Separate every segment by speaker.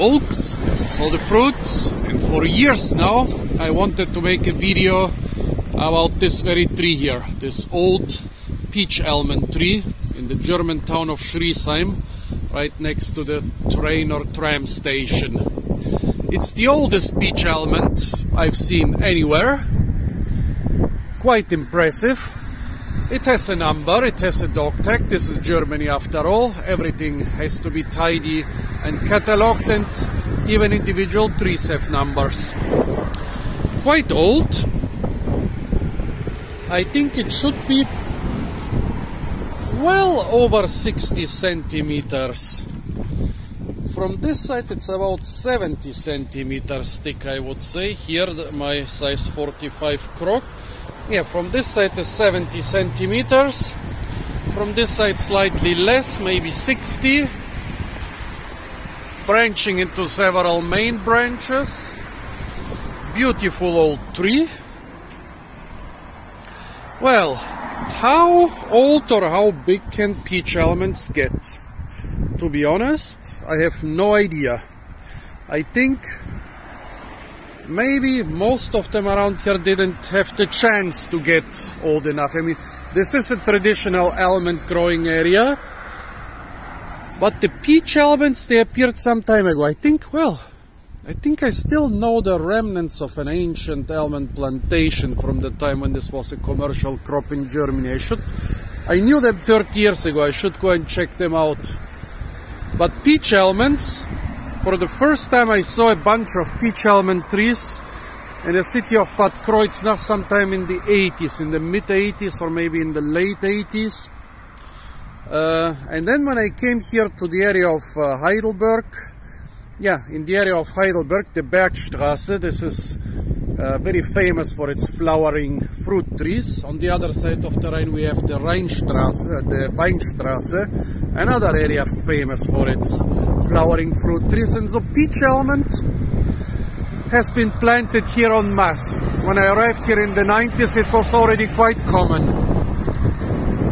Speaker 1: folks, this is all the fruits, and for years now I wanted to make a video about this very tree here, this old peach almond tree in the German town of Schriesheim, right next to the train or tram station. It's the oldest peach almond I've seen anywhere, quite impressive. It has a number, it has a dog tag. This is Germany after all. Everything has to be tidy and catalogued, and even individual trees have numbers. Quite old. I think it should be well over 60 centimeters. From this side it's about 70 centimeters thick, I would say. Here my size 45 croc. Yeah, from this side is 70 centimeters. From this side slightly less, maybe 60. Branching into several main branches. Beautiful old tree. Well, how old or how big can peach almonds get? To be honest, I have no idea. I think maybe most of them around here didn't have the chance to get old enough. I mean, this is a traditional almond growing area, but the peach almonds, they appeared some time ago. I think I still know the remnants of an ancient almond plantation from the time when this was a commercial crop in Germany. I knew them 30 years ago. I should go and check them out. But peach almonds, for the first time I saw a bunch of peach almond trees in the city of Bad Kreuznach sometime in the 80s, in the mid-80s or maybe in the late 80s. And then when I came here to the area of Heidelberg, in the area of Heidelberg, the Bergstrasse, this is very famous for its flowering fruit trees. On the other side of the Rhine we have the Rheinstrasse, the Weinstrasse, another area famous for its flowering fruit trees. And so peach almond has been planted here en masse. When I arrived here in the 90s it was already quite common.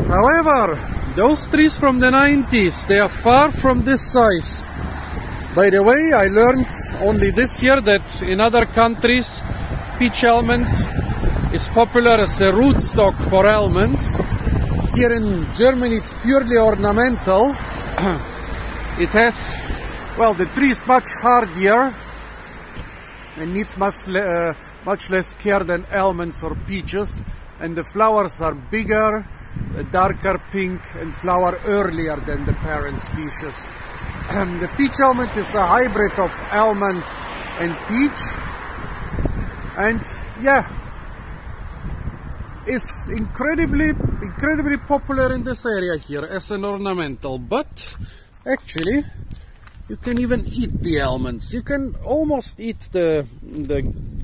Speaker 1: However, those trees from the 90s, they are far from this size. By the way, I learned only this year that in other countries peach almond is popular as a rootstock for almonds. Here in Germany it's purely ornamental. It has, well, the tree is much hardier and needs much less care than almonds or peaches, and the flowers are bigger, darker pink, and flower earlier than the parent species. The peach almond is a hybrid of almond and peach, and is incredibly popular in this area here as an ornamental. But actually you can even eat the almonds. You can almost eat the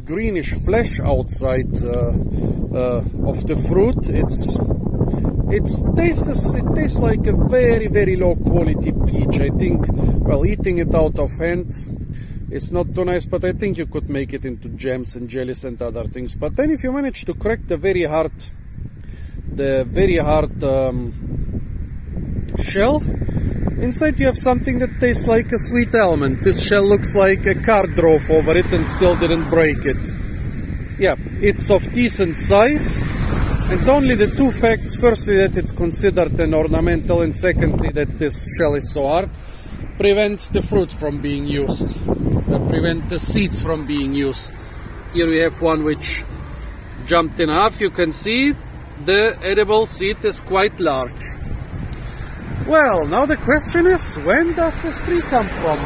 Speaker 1: greenish flesh outside of the fruit. It tastes like a very low quality peach. I think, well, eating it out of hand is not too nice, but I think you could make it into jams and jellies and other things. But then if you manage to crack the very hard shell, inside you have something that tastes like a sweet almond. This shell looks like a car drove over it and still didn't break it. Yeah, it's of decent size. And only the two facts, firstly that it's considered an ornamental, and secondly that this shell is so hard, prevents the fruit from being used, prevent the seeds from being used. Here we have one which jumped in half. You can see the edible seed is quite large. Well, now the question is, when does this tree come from?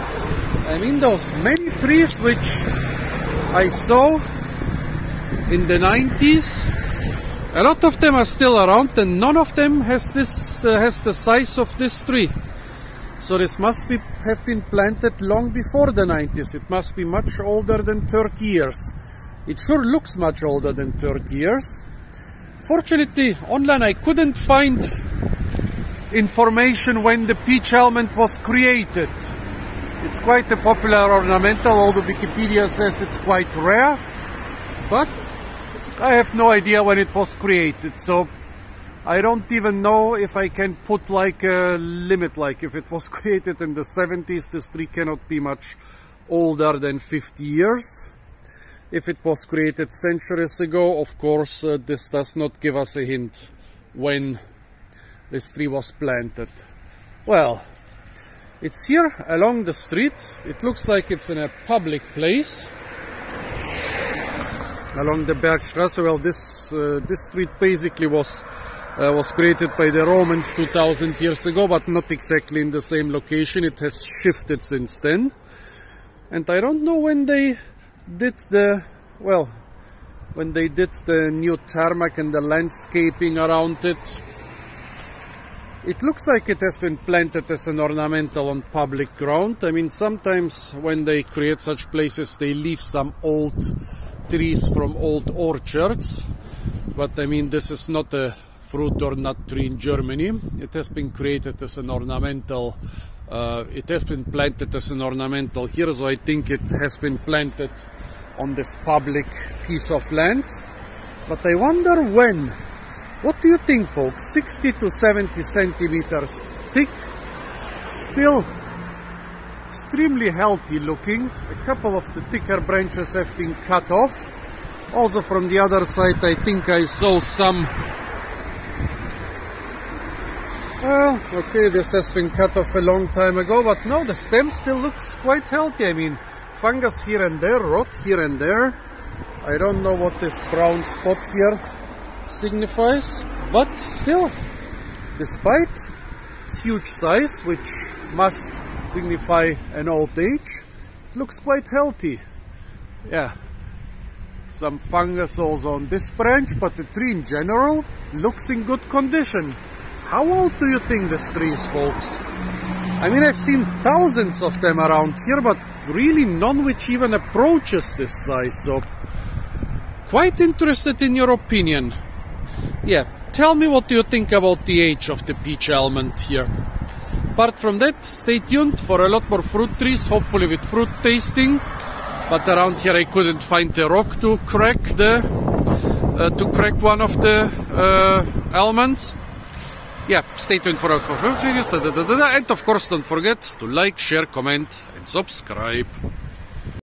Speaker 1: I mean, those many trees which I saw in the 90s, a lot of them are still around, and none of them has the size of this tree. So this must have been planted long before the 90s. It must be much older than 30 years. It sure looks much older than 30 years. Fortunately, online I couldn't find information when the peach almond was created. It's quite a popular ornamental, although Wikipedia says it's quite rare. But I have no idea when it was created, so I don't even know if I can put like a limit, like if it was created in the 70s, this tree cannot be much older than 50 years. If it was created centuries ago, of course, this does not give us a hint when this tree was planted. Well, it's here along the street. It looks like it's in a public place along the Bergstrasse. Well, this street basically was created by the Romans 2000 years ago, but not exactly in the same location. It has shifted since then. And I don't know when they did the new tarmac and the landscaping around it. It looks like it has been planted as an ornamental on public ground. I mean, sometimes when they create such places, they leave some old trees from old orchards. But I mean, this is not a fruit or nut tree in Germany. It has been created as an ornamental. It has been planted as an ornamental here, so I think it has been planted on this public piece of land. But I wonder when. What do you think, folks? 60 to 70 centimeters thick, still extremely healthy looking. A couple of the thicker branches have been cut off. Also from the other side, I think I saw some. Well, okay, this has been cut off a long time ago, but no, the stem still looks quite healthy. I mean, fungus here and there, rot here and there. I don't know what this brown spot here signifies, but still, despite its huge size, which must signify an old age, it looks quite healthy. Yeah, some fungus also on this branch, but the tree in general looks in good condition. How old do you think this tree is, folks? I mean, I've seen thousands of them around here, but really none which even approaches this size, so quite interested in your opinion. Yeah, tell me what do you think about the age of the peach almond here. Apart from that, stay tuned for a lot more fruit trees, hopefully with fruit tasting. But around here I couldn't find a rock to crack one of the almonds. Yeah, stay tuned for fruit videos, and of course don't forget to like, share, comment and subscribe.